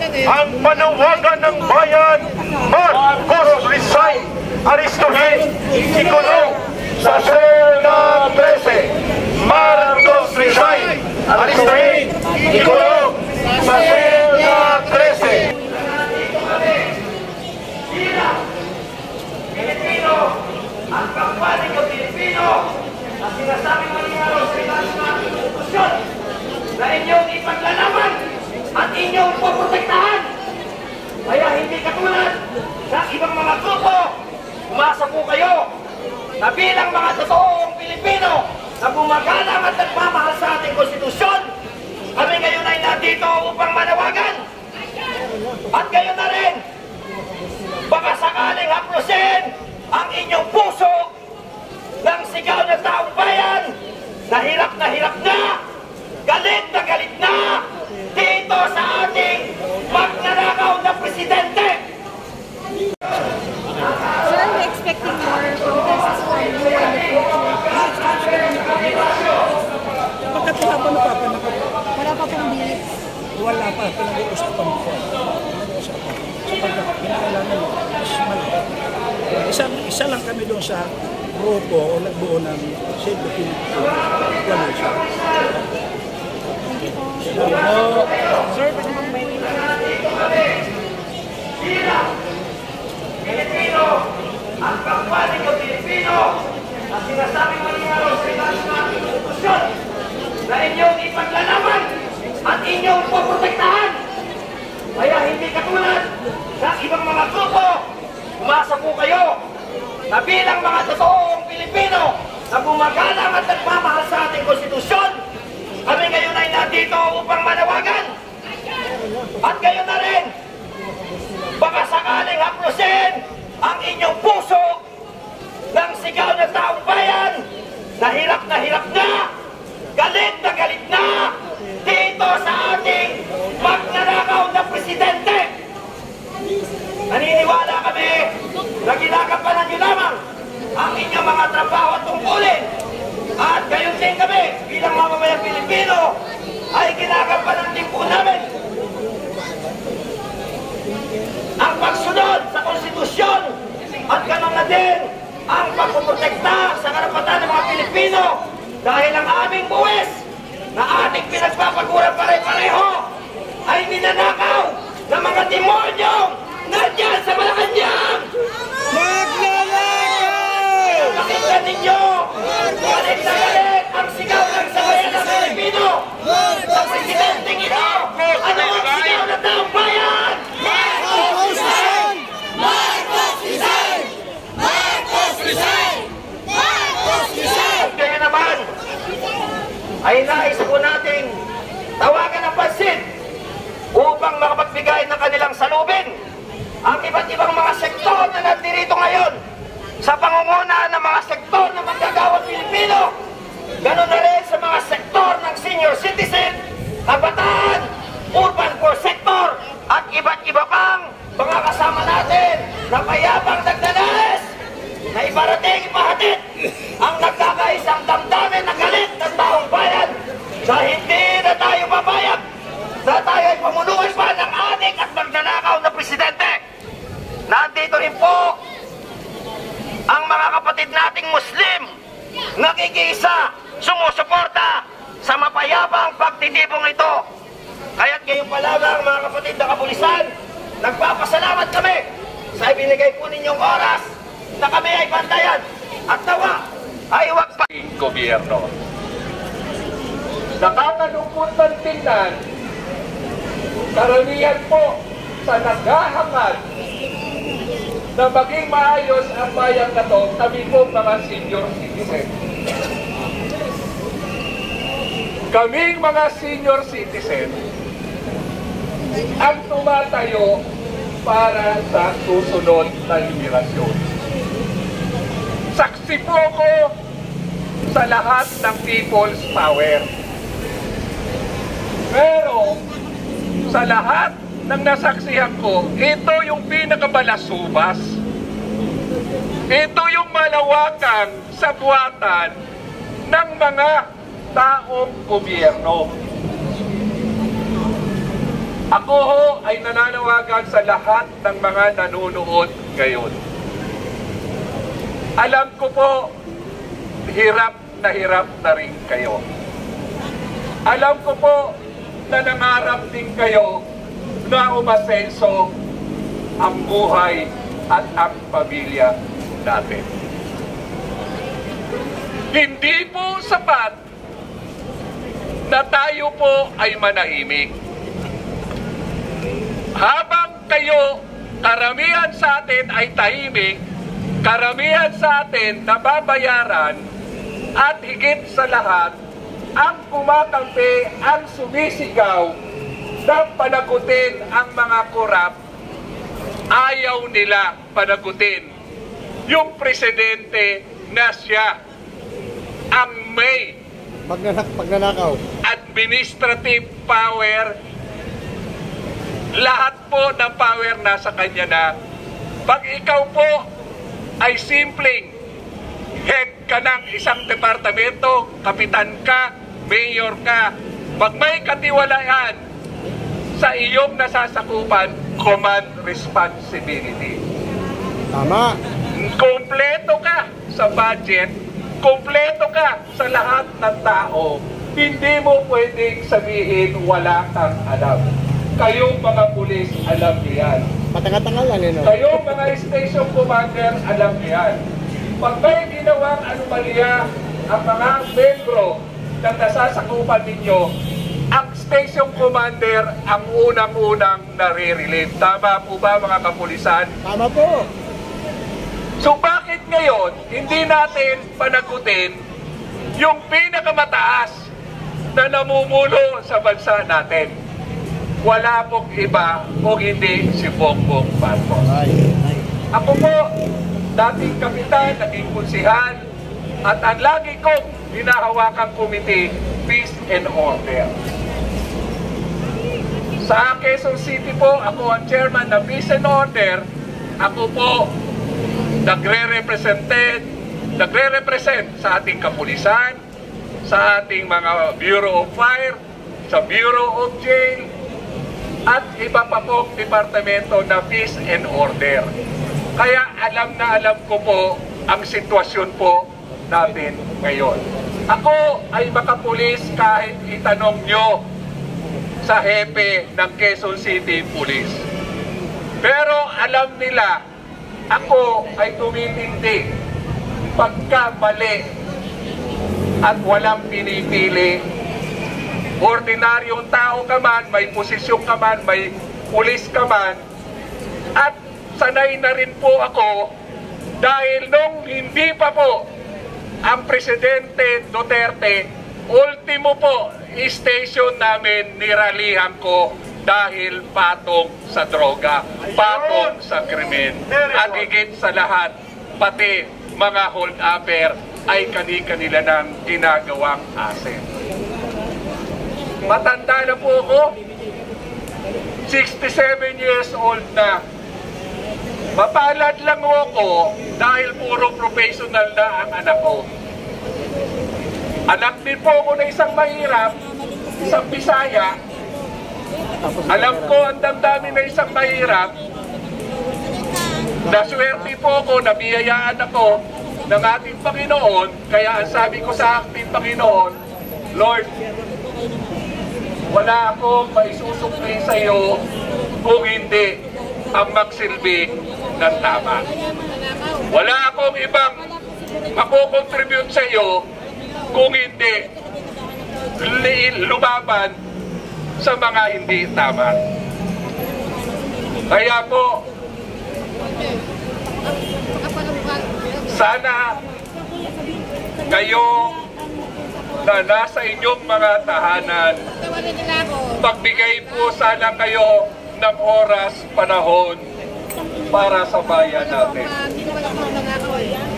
ang panawagan ng bayan. Marcos resign, aristuhin, ikulong sa sel na 13. Marcos resign, aristuhin, ikulong sa sel na 13. Pilipino, ang kampanig ng Pilipino, ang sinasabing maningaro sa ilalim ng ating konstitusyon na inyong ipaglalaban at inyong poprotektahan. Kaya hindi katulad ng ibang mga grupo, umasa po kayo na bilang mga totoong Pilipino na gumagalang at nagmamahal sa ating konstitusyon, kami ngayon ay nandito upang manawagan. At gayon na rin, baka sakaling haplusin ang inyong puso ng sigaw ng taong bayan na hirap na galit na dito sa ating magnanakaw na presidente. So are we expecting more protests from you and the future? Pagkatapon na papanakot. Wala pa pong bilis. Wala pa, pinag-uusapan ko. Pinag-uusapan. Sapagkat kinakailangan mas malaki. Isa lang kami doon sa grupo o nagbuo ng Save the Philippines Coalition. Sir, pa naman ba yun? Pilipino, ang kampanig ng Pilipino, ang sinasabing maningaro sa ilalim ng ating konstitusyon na inyong ipaglalaban at inyong poprotektahan. Kaya hindi katulad ng ibang mga grupo, umasa po kayo na bilang mga totoong Pilipino na gumagalang at nagmamahal sa ating konstitusyon, kami ngayon ay nandito upang manawagan. At gayon na rin, baka sakaling haplusin ang inyong puso ng sigaw ng taong bayan na hirap na galit na dito sa ating magnanakaw na presidente. Naniniwala kami na ginagampanan nyo lamang ang inyong mga trabaho at tungkulin. At gayon din kami bilang mamamayang Pilipino ay ginagampanan din po namin ang pagsunod sa konstitusyon at ganoon na din ang pagpoprotekta sa karapatan ng mga Pilipino dahil ang aming buwis na ating pinagpapaguran pare-pareho ay ninanakaw ng mga demonyong nandyan sa Malacanang! Magnanakaw! Pakinggan ninyo! Galit na galit ang sigaw ng sabayan ng Pilipino! Sa presidenteng ito! Ano ang sigaw ng taong bayan? Marcos resign! Marcos resign! Marcos resign! Marcos resign! Kaya naman ay nais po nating tawagan ng pansin upang makapagbigay ng kanilang salubin ang iba't ibang mga sektor na nandirito ngayon sa pangunguna ng mga sektor ng manggagawang Pilipino, ganoon na rin sa mga sektor ng senior citizen, kabataan, urban poor sector at iba't iba pang mga kasama natin na mayabang nagdanais na ipahatid ang nagkakaisang damdamin na galit ng taong bayan na hindi na tayo papayag na tayo ay pamunuan pa ng adik at magnanakaw na presidente. Nandito rin po ang mga kapatid nating Muslim nakikisa, sumusuporta sa mapayabang pagtitipong ito. Kaya't ngayon pa lamang mga kapatid na kapulisan, nagpapasalamat kami sa ibinigay po ninyong oras na kami ay bantayan at nawa ay huwag pa gobyerno. Nakakalungkot ng tingnan, karamihan po sa naghahangad na maging maayos ang bayan na to, kami po mga senior citizen. Kaming mga senior citizen ang tumatayo para sa susunod na liberasyon. Saksi po ko sa lahat ng people's power. Pero sa lahat ng nasaksihan ko, ito yung pinakabalasubas. Ito yung malawakang sagwatan ng mga taong gobyerno. Ako ho ay nananawagan sa lahat ng mga nanonood ngayon. Alam ko po, hirap na rin kayo. Alam ko po na nangarap din kayo na umasenso ang buhay at ang pamilya natin. Hindi po sapat na tayo po ay manahimik. Habang kayo, karamihan sa atin ay tahimik, karamihan sa atin nababayaran, at higit sa lahat, ang kumakampi, ang sumisigaw na panagutin ang mga korap, ayaw nila panagutin yung presidente na siya ang may Pagnanakaw. administrative power. Lahat po ng power nasa kanya na. Pag ikaw po ay simpleng head ka ng isang departamento, kapitan ka, mayor ka, pag may katiwalaan sa iyong nasasakupan, command responsibility. Tama. Kompleto ka sa budget, kompleto ka sa lahat ng tao. Hindi mo pwedeng sabihin wala kang alam. Kayong mga pulis, alam niyo yan. Patanga-tanga lang yun. Kayong mga station commander, alam niyo yan. Pag may ginawang anomalya ang mga membro na nasasakupan ninyo, ang station commander ang unang-unang nare-relieve. Tama po ba mga kapulisan? Tama po. So bakit ngayon hindi natin panagutin yung pinakamataas na namumuno sa bansa natin? Wala pong iba kung hindi si Bongbong Marcos. Ako po, dating kapitan, naging konsihan, at ang lagi kong hinahawakang komite, Peace and Order. Sa Quezon City po, ako ang chairman ng Peace and Order. Ako po nagre-represent sa ating kapulisan, sa ating mga Bureau of Fire, sa Bureau of Jail, at iba pa pong departamento na Peace and Order. Kaya alam na alam ko po ang sitwasyon po natin ngayon. Ako ay makapulis kahit itanong nyo sa hepe ng Quezon City Police. Pero alam nila, ako ay tumitindi pagka mali at walang pinipili. Ordinaryong tao ka man, may posisyon ka man, may pulis ka man, at sanay na rin po ako dahil nung hindi pa po ang Presidente Duterte, ultimo po station namin niralihan ko dahil patong sa droga, patong sa krimen, at higit sa lahat, pati mga hold-upper ay kani-kanila ng ginagawang asset. Matanda na po ako, 67 years old na. Mapalad lang ako dahil puro professional na ang anak ko. Anak din po ako na isang mahirap, isang Bisaya. Alam ko ang damdamin na isang mahirap. Naswerte po ako, nabiyayaan ako ng ating Panginoon. Kaya ang sabi ko sa ating Panginoon, Lord, wala akong maisusukli sa iyo kung hindi ang magsilbi ng tama. Wala akong ibang makukontribute sa iyo kung hindi lumaban sa mga hindi tama. Kaya po, sana kayo na nasa inyong mga tahanan, pagbigay po sana kayo ng oras, panahon para sa bayan natin.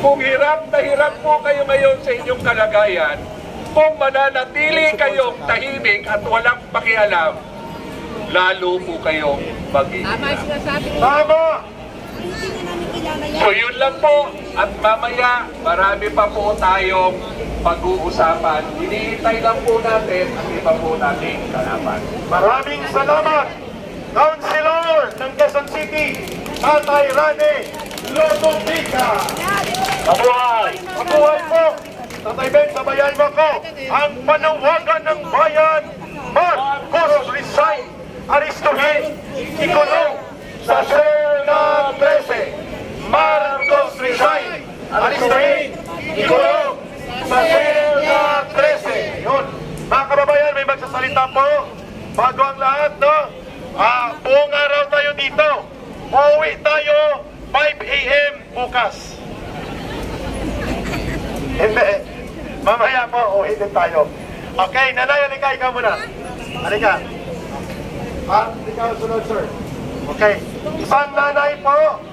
Kung hirap na hirap po kayo ngayon sa inyong kalagayan, kung mananatili kayong tahimik at walang pakialam, lalo po kayong mag-iingat. Tama! So yun lang po, at mamaya marami pa po tayong pag-uusapan. Hinihintay lang po natin ang iba po nating kalaban. Maraming salamat! Councilor ng Quezon City, Tatay Rane Lodovica. Mabuhay! Mabuhay po! Tatay Ben, sabayan mo ko ang panawagan ng bayan. Marcos resign, aristuhin, ikulong sa sel na 13. Marcos resign, aristuhin, ikulong sa sel na 13. Yun. Mga kababayan, may magsasalita po. Bago ang lahat, no? Buong araw tayo dito. Uuwi tayo 5 a.m. bukas. Hindi. Mamaya po, uwi din tayo. Okay, nanay, halika, ikaw muna. Halika. Ikaw sunod, sir. Okay. Isang nanay po,